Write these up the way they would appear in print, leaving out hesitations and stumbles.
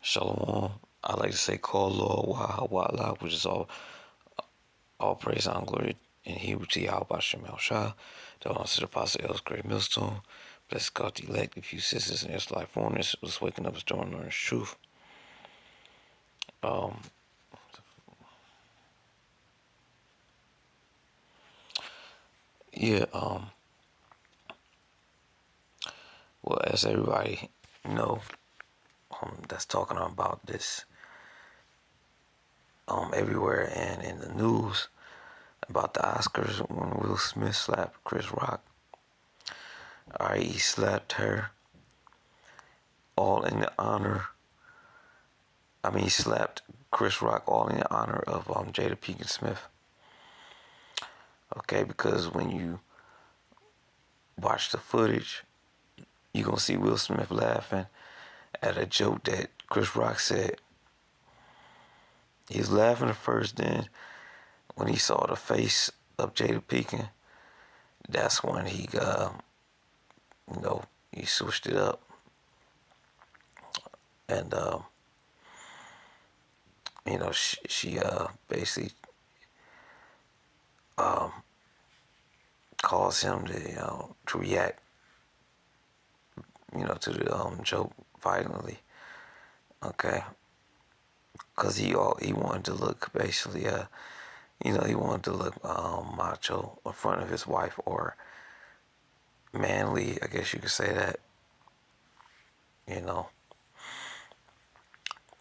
Shalom. I like to say call Lord Wahawala, which is all praise and glory in Hebrew to Yahweh Shem Shah. The honor to the Apostle El's Great Millstone. Bless God the elect, a few sisters and his life owners was waking up storming on his truth. Um yeah, well, as everybody know, that's talking about this everywhere and in the news about the Oscars when Will Smith slapped Chris Rock. Alright, he slapped her all in the honor. He slapped Chris Rock all in the honor of Jada Pinkett Smith. Okay, because when you watch the footage, you're gonna see Will Smith laughing at a joke that Chris Rock said. He was laughing at first, then when he saw the face of Jada Pinkett, that's when he switched it up. And she basically caused him to react, to the joke violently. Okay, because he wanted to look basically, he wanted to look macho in front of his wife, or manly, I guess you could say that. You know,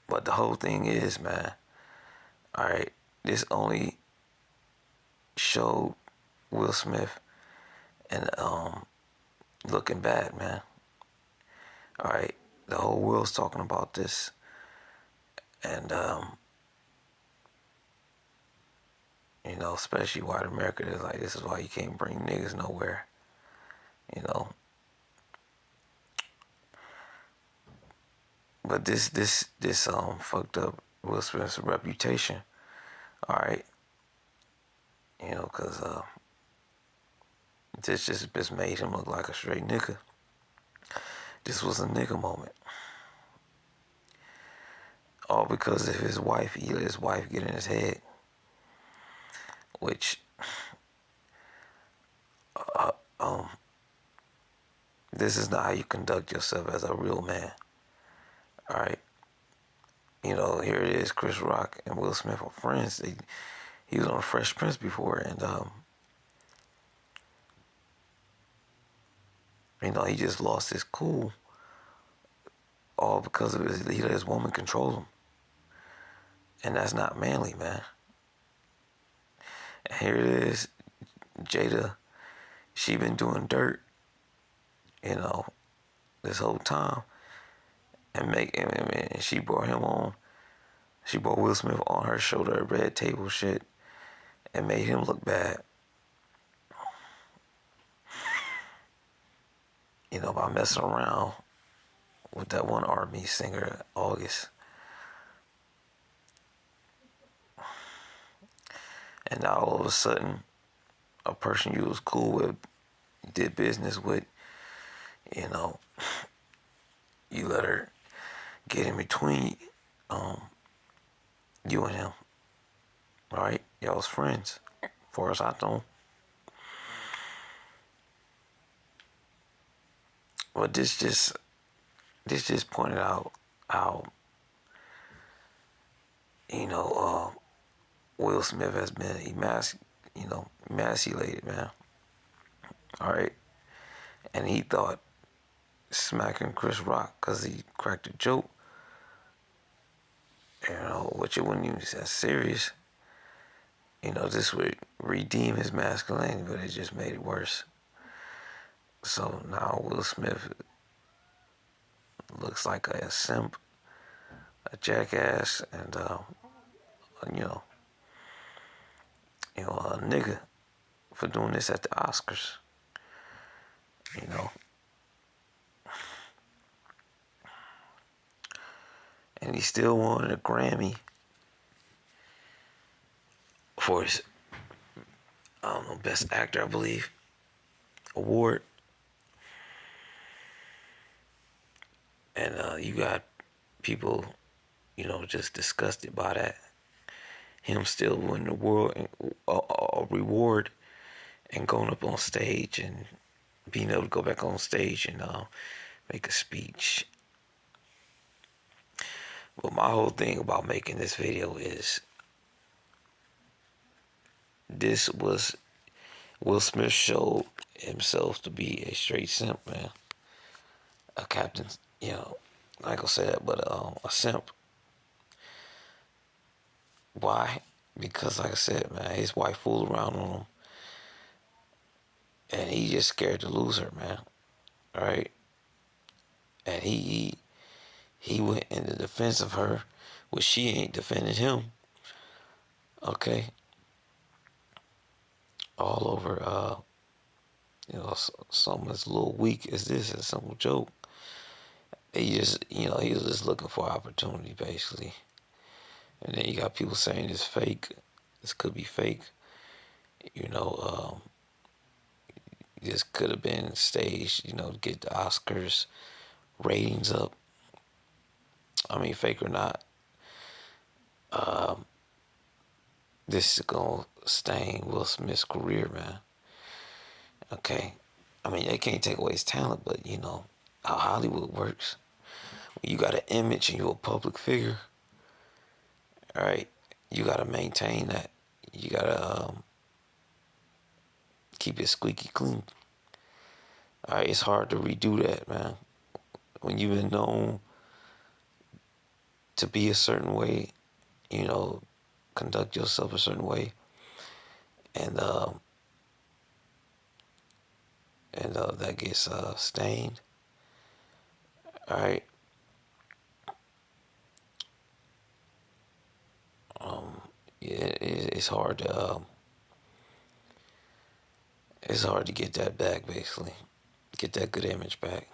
but the whole thing is, man. All right, this only showed Will Smith and looking bad, man. All right, the whole world's talking about this, and especially white America is like, this is why you can't bring niggas nowhere. You know, but this fucked up Will Smith's reputation. All right, because this just made him look like a straight nigga. This was a nigga moment. All because of his wife. He let his wife get in his head, which this is not how you conduct yourself as a real man. All right, here it is. Chris Rock and Will Smith are friends. He was on Fresh Prince before, and he just lost his cool, all because of he let his woman control him, and that's not manly, man. And here it is, Jada. She been doing dirt, this whole time, and she brought him on. She brought Will Smith on her shoulder, red table shit, and made him look bad. By messing around with that one R&B singer, August. And now all of a sudden, a person you was cool with, did business with, you let her get in between you and him. Right? Y'all was friends, as far as I know. But this just pointed out how Will Smith has been emasculated, man. All right, and he thought smacking Chris Rock because he cracked a joke, which it wasn't even that serious. This would redeem his masculinity, but it just made it worse. So now Will Smith looks like a simp, a jackass, and a nigga for doing this at the Oscars. And he still wanted a Grammy for his, Best Actor, I believe, award. And you got people just disgusted by that. Him still winning the world a reward and going up on stage and being able to go back on stage and make a speech. But my whole thing about making this video is this was Will Smith showed himself to be a straight simp, man. A captain, I ain't gonna say that, but a simp. Why? Because, like I said, man, his wife fooled around on him, and he just scared to lose her, man. All right, and he went in the defense of her, which she ain't defending him. Okay, all over, something as a little weak as this, a simple joke. He just, he was just looking for opportunity, basically. And then you got people saying it's fake. This could be fake. This could have been staged, to get the Oscars ratings up. I mean, fake or not, this is gonna stain Will Smith's career, man. Okay, I mean, they can't take away his talent, but how Hollywood works. When you got an image and you're a public figure, all right, you gotta maintain that. You gotta keep it squeaky clean. All right, it's hard to redo that, man. When you've been known to be a certain way, conduct yourself a certain way, and that gets stained. All right. Yeah, it's hard to get that back, basically, get that good image back.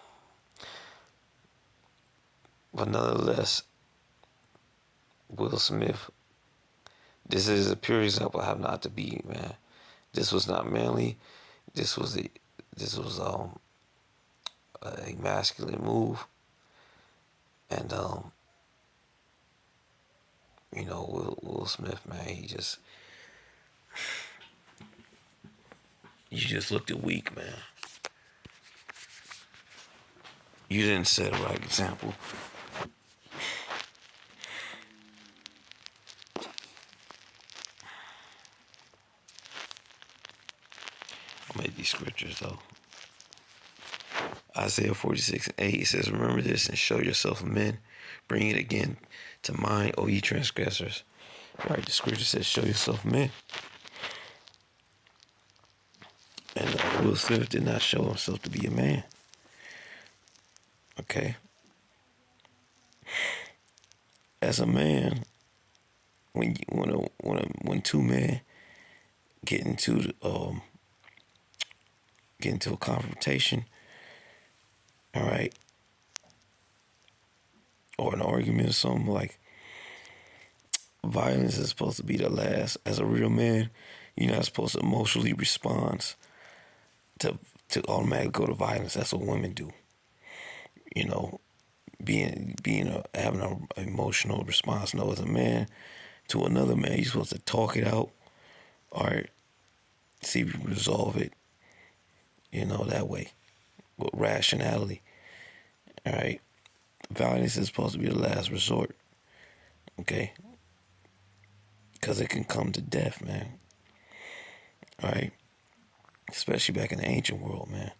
But nonetheless, Will Smith, this is a pure example of how not to be, man. This was not manly. This was a masculine move, and Will Smith, man, you just looked at weak, man. You didn't set a right example. I'll make these scriptures though. Isaiah 46:8 says, "Remember this and show yourself men. Bring it again to mind, O ye transgressors." Right, the scripture says, "Show yourself men." And Will Smith did not show himself to be a man. Okay. As a man, when two men get into a confrontation, all right, or an argument or something, like, violence is supposed to be the last. As a real man, you're not supposed to emotionally respond to automatically go to violence. That's what women do. Having an emotional response. No, as a man to another man, you're supposed to talk it out, or see if you can resolve it, that way, with rationality. All right, violence is supposed to be the last resort. Okay, because it can come to death, man. All right, especially back in the ancient world, man.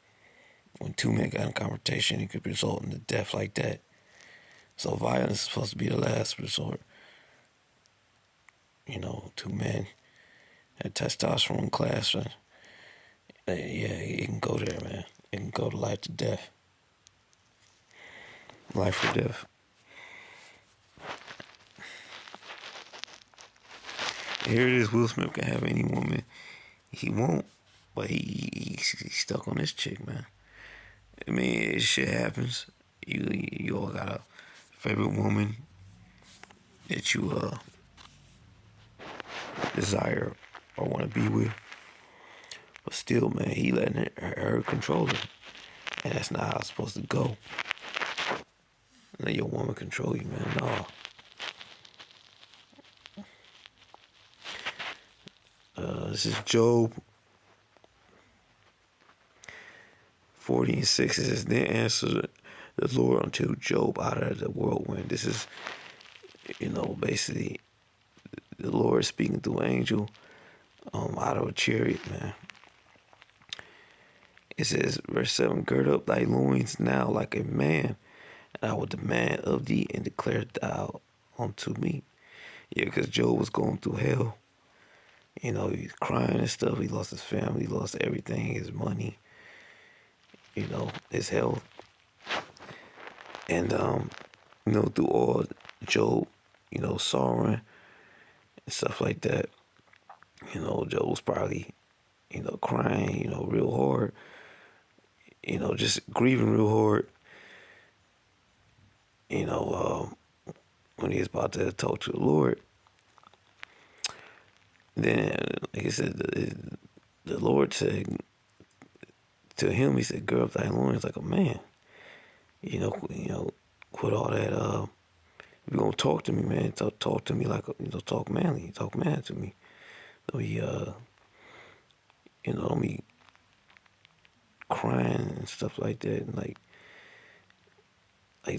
When two men got in a confrontation, it could result in death like that. So violence is supposed to be the last resort. Two men had testosterone class. Yeah, it can go there, man. It can go to life to death. Life or death. Here it is. Will Smith can have any woman he won't, but he's stuck on this chick, man. I mean, shit happens. You all got a favorite woman that you desire or want to be with, but still, man, he letting her control him, and that's not how it's supposed to go. Let your woman control you, man. No. This is Job 40:6. It says, then answered the Lord unto Job out of the whirlwind. This is, basically the Lord speaking through an angel out of a chariot, man. It says, verse 7, gird up thy loins now like a man, and I will demand of thee and declare thou unto me. Yeah, because Job was going through hell. He's crying and stuff. He lost his family, he lost everything, his money, his health. And, through all Job, sorrowing and stuff like that, Job was probably, crying, real hard, just grieving real hard, when he was about to talk to the Lord. Then, like I said, the Lord said to him, he said, gird up thy loins like a man. Quit all that, if you're going to talk to me, man, talk to me like, talk manly, talk man to me. So he, don't be crying and stuff like that. And like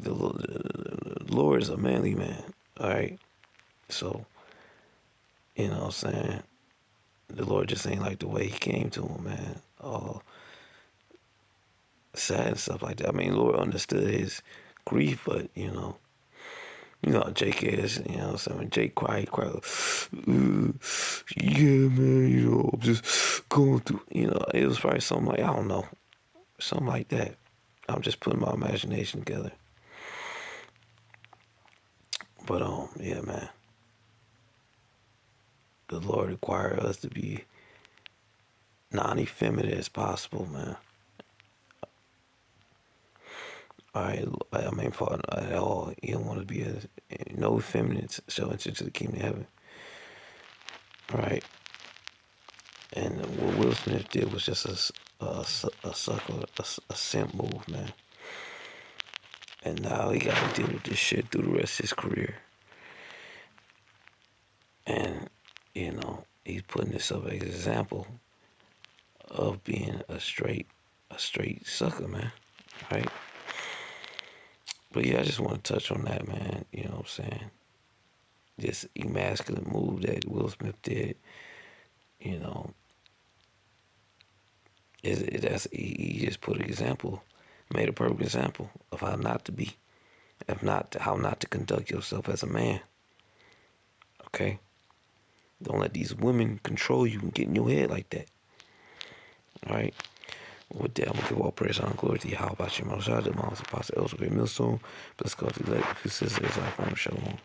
the Lord is a manly man, all right? So, what I'm saying? The Lord just ain't like the way he came to him, man. All sad and stuff like that. I mean, the Lord understood his grief, but, how Jake is, what I'm saying? When Jake cried, yeah, man, I'm just going through, it was probably something like, I don't know, something like that. I'm just putting my imagination together. But, yeah, man. The Lord requires us to be non-effeminate as possible, man. Alright, I mean, for at all, you don't want to be no effeminate shall enter to the kingdom of heaven. Alright. And what Will Smith did was just a sucker, a simp move, man. And now he got to deal with this shit through the rest of his career. And, he's putting this up as an example of being a straight sucker, man. Right? But yeah, I just want to touch on that, man. You know what I'm saying? This emasculate move that Will Smith did, he just put an example, made a perfect example of how not to be, how not to conduct yourself as a man. Okay? Don't let these women control you and get in your head like that. Alright? With that, I'm going to give all praise and glory to you. How about you, Moshe? The Mount Apostle Elsewhere Millstone. Bless God to let you sisters. I form Shalom.